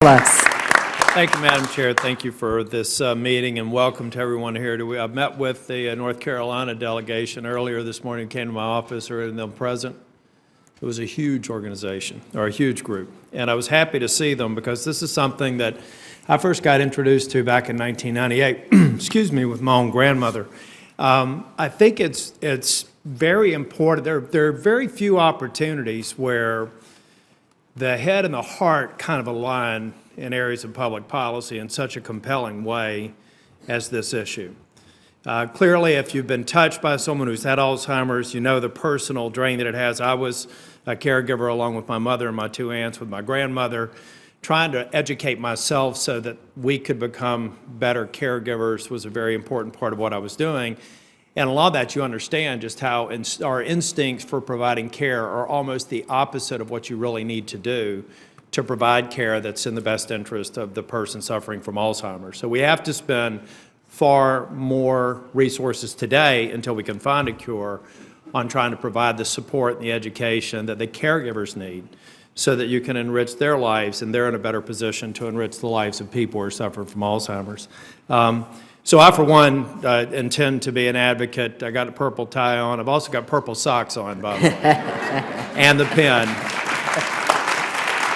Us. Thank you, Madam Chair. Thank you for this meeting, and welcome to everyone here. I've met with the North Carolina delegation earlier this morning, came to my office, or them present. It was a huge organization, or a huge group, and I was happy to see them because this is something that I first got introduced to back in 1998, excuse me, with my own grandmother. I think it's very important. There are very few opportunities where the head and the heart kind of align in areas of public policy in such a compelling way as this issue. Clearly, if you've been touched by someone who's had Alzheimer's, you know the personal drain that it has. I was a caregiver along with my mother and my two aunts with my grandmother, trying to educate myself so that we could become better caregivers was a very important part of what I was doing. And a lot of that you understand just how our instincts for providing care are almost the opposite of what you really need to do to provide care that's in the best interest of the person suffering from Alzheimer's. So we have to spend far more resources today until we can find a cure on trying to provide the support and the education that the caregivers need so that you can enrich their lives and they're in a better position to enrich the lives of people who are suffering from Alzheimer's. So I, for one, intend to be an advocate. I got a purple tie on. I've also got purple socks on, by the way, and the pen.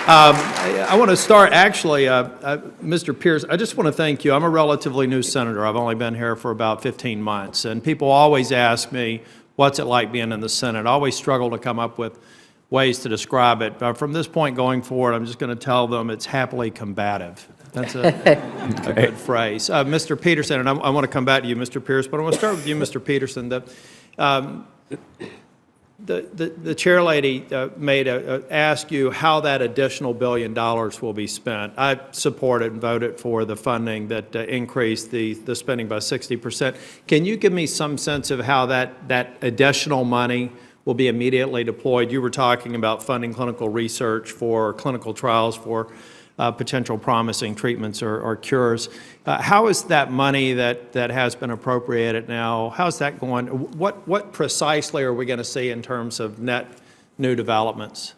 I want to start, actually, Mr. Pierce, I just want to thank you. I'm a relatively new senator. I've only been here for about 15 months, and people always ask me, what's it like being in the Senate? I always struggle to come up with ways to describe it. But from this point going forward, I'm just going to tell them it's happily combative. That's a good phrase. Mr. Peterson, and I want to come back to you, Mr. Pierce, but I want to start with you, Mr. Peterson. The chair lady asked you how that additional $1 billion will be spent. I supported and voted for the funding that increased the spending by 60%. Can you give me some sense of how that additional money will be immediately deployed? You were talking about funding clinical research for clinical trials for potential promising treatments or cures. How is that money that has been appropriated now, how's that going? What precisely are we going to see in terms of net new developments?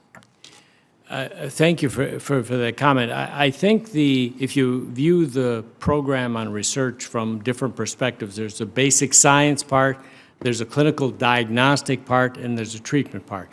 Thank you for that comment. I think if you view the program on research from different perspectives, there's a basic science part, there's a clinical diagnostic part, and there's a treatment part.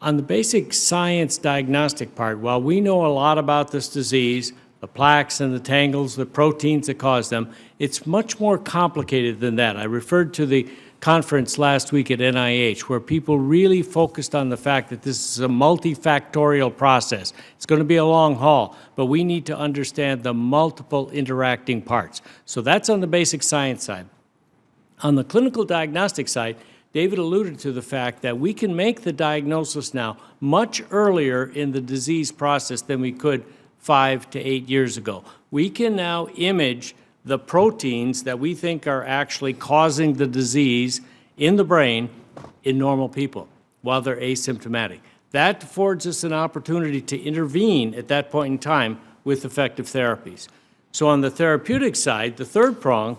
On the basic science diagnostic part, while we know a lot about this disease, the plaques and the tangles, the proteins that cause them, it's much more complicated than that. I referred to the conference last week at NIH where people really focused on the fact that this is a multifactorial process. It's going to be a long haul, but we need to understand the multiple interacting parts. So that's on the basic science side. On the clinical diagnostic side, David alluded to the fact that we can make the diagnosis now much earlier in the disease process than we could 5 to 8 years ago. We can now image the proteins that we think are actually causing the disease in the brain in normal people while they're asymptomatic. That affords us an opportunity to intervene at that point in time with effective therapies. So on the therapeutic side, the third prong,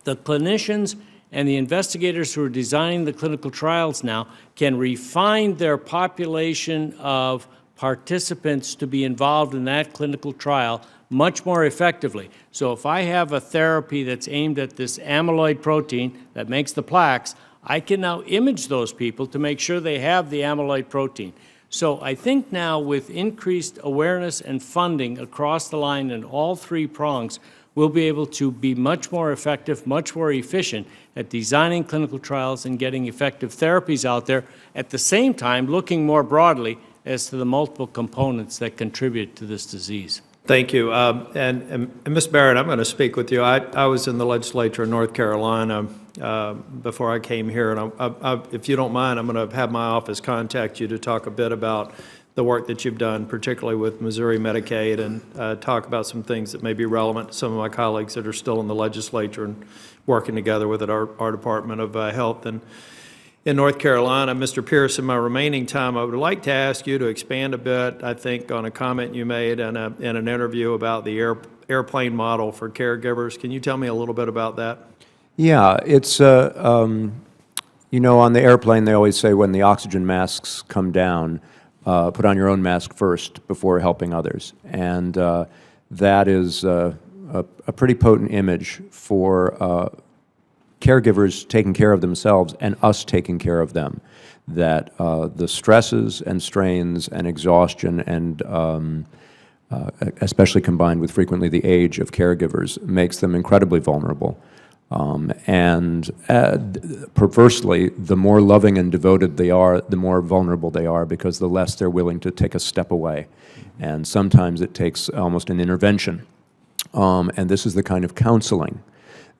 the clinicians and the investigators who are designing the clinical trials now can refine their population of participants to be involved in that clinical trial much more effectively. So if I have a therapy that's aimed at this amyloid protein that makes the plaques, I can now image those people to make sure they have the amyloid protein. So I think now with increased awareness and funding across the line in all three prongs, we'll be able to be much more effective, much more efficient at designing clinical trials and getting effective therapies out there, at the same time looking more broadly as to the multiple components that contribute to this disease. Thank you. And Ms. Barrett, I'm going to speak with you. I was in the legislature in North Carolina before I came here, and if you don't mind, I'm going to have my office contact you to talk a bit about the work that you've done, particularly with Missouri Medicaid, and talk about some things that may be relevant to some of my colleagues that are still in the legislature and working together with our Department of Health. And in North Carolina, Mr. Pierce, in my remaining time, I would like to ask you to expand a bit, I think, on a comment you made in an interview about the airplane model for caregivers. Can you tell me a little bit about that? Yeah, it's, you know, on the airplane, they always say when the oxygen masks come down, put on your own mask first before helping others. And that is a pretty potent image for caregivers taking care of themselves and us taking care of them, that the stresses and strains and exhaustion and especially combined with frequently the age of caregivers makes them incredibly vulnerable. And perversely, the more loving and devoted they are, the more vulnerable they are, because the less they're willing to take a step away. And sometimes it takes almost an intervention. And this is the kind of counseling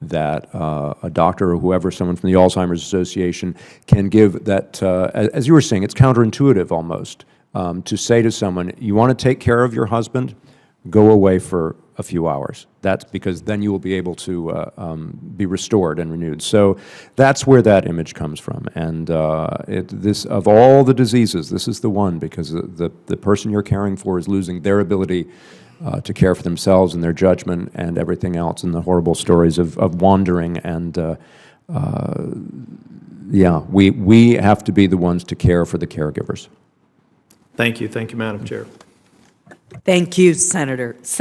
that a doctor or whoever, someone from the Alzheimer's Association can give that, as you were saying, it's counterintuitive almost, to say to someone, you want to take care of your husband? Go away for a few hours. That's because then you will be able to be restored and renewed. So that's where that image comes from. And this, of all the diseases, this is the one, because the person you're caring for is losing their ability to care for themselves and their judgment and everything else, and the horrible stories of wandering. And yeah, we have to be the ones to care for the caregivers. Thank you. Thank you, Madam Chair. Thank you, Senator.